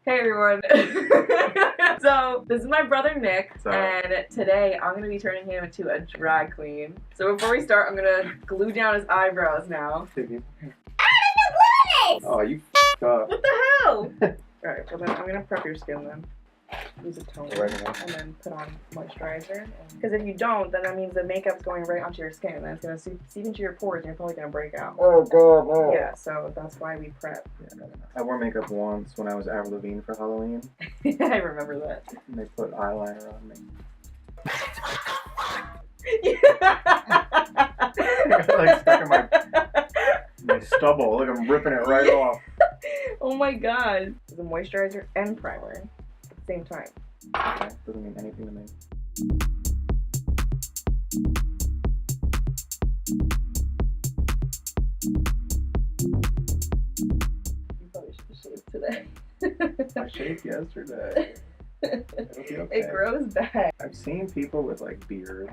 Hey everyone. So this is my brother Nick, and today I'm gonna be turning him into a drag queen. So before we start, I'm gonna glue down his eyebrows now. Oh, you f***ed up. What the hell? Alright, well then I'm gonna prep your skin then. Use a toner and then put on moisturizer. Because if you don't, then that means the makeup's going right onto your skin and then it's gonna seep into your pores and you're probably gonna break out. Oh god, no. Yeah, so that's why we prep. Yeah, no. I wore makeup once when I was Avril Lavigne for Halloween. I remember that. And they put eyeliner on me. Like stuck in my stubble. Like I'm ripping it right off. Oh my god. The moisturizer and primer at the same time. Okay, doesn't mean anything to me. You probably should have shaved today. I shaved yesterday. It'll be okay. It grows back. I've seen people with like beards.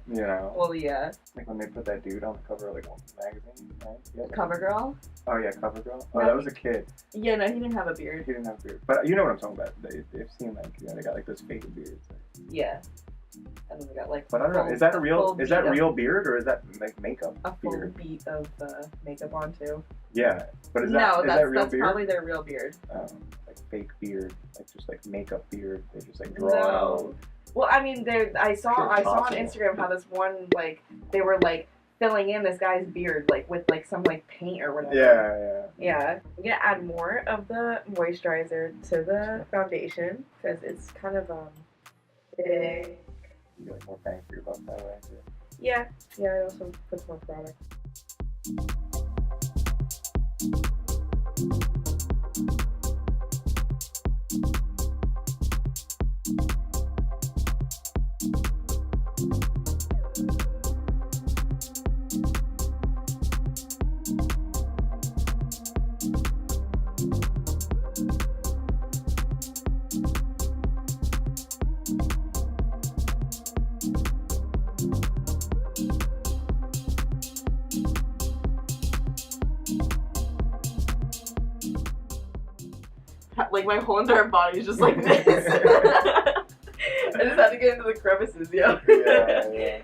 You know, Well, yeah. like when they put that dude on the cover of like one magazine, right? Yeah. CoverGirl? Oh yeah, CoverGirl. Oh, No. that was a kid. Yeah, no, he didn't have a beard. He didn't have a beard, but you know what I'm talking about. They've seen like they got like those fake beards. Yeah. And then we got like. But I don't know. Is that a real? Is that beat real beard or is that like makeup a full beard? beat of makeup on too? Yeah, but is No, that real that's beard? probably their real beard. Like fake beard, like just like makeup beard. They just like draw it out. Well, I mean, I saw on possible. Instagram how this one, like, they were, like, filling in this guy's beard, like, with, like, some, like, paint or whatever. Yeah. Yeah. I'm gonna add more of the moisturizer to the foundation, because it's kind of, big. You get like more bang for your buck that way too. Yeah. Yeah, it also puts more product. Like, my whole entire body is just like this. I just had to get into the crevices, yeah. Yeah.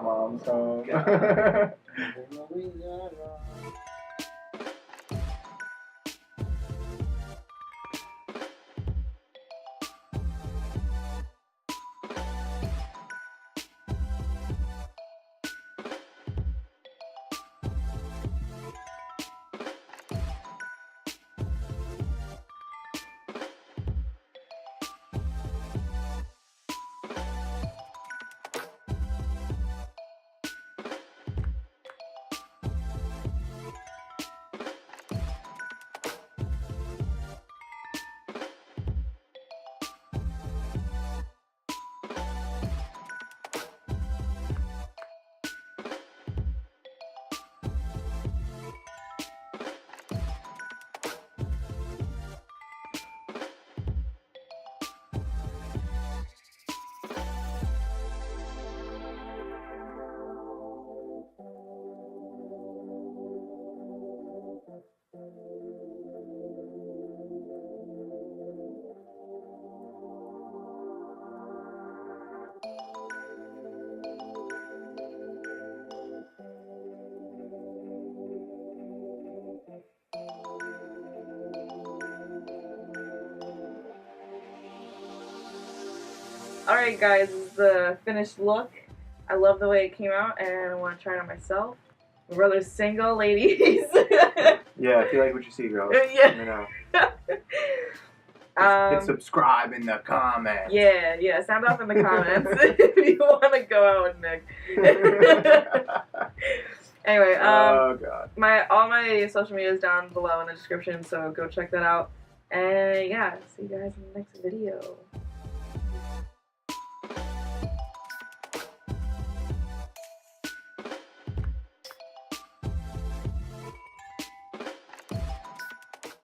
Mom's home. Alright guys, this is the finished look. I love the way it came out and I want to try it on myself. My brother's single, ladies. Yeah, if you like what you see, girls, Yeah. let me know. Hit subscribe in the comments. Yeah, sound off in the comments if you want to go out with Nick. Anyway, Oh god. all my social media is down below in the description, so go check that out. And yeah, see you guys in the next video.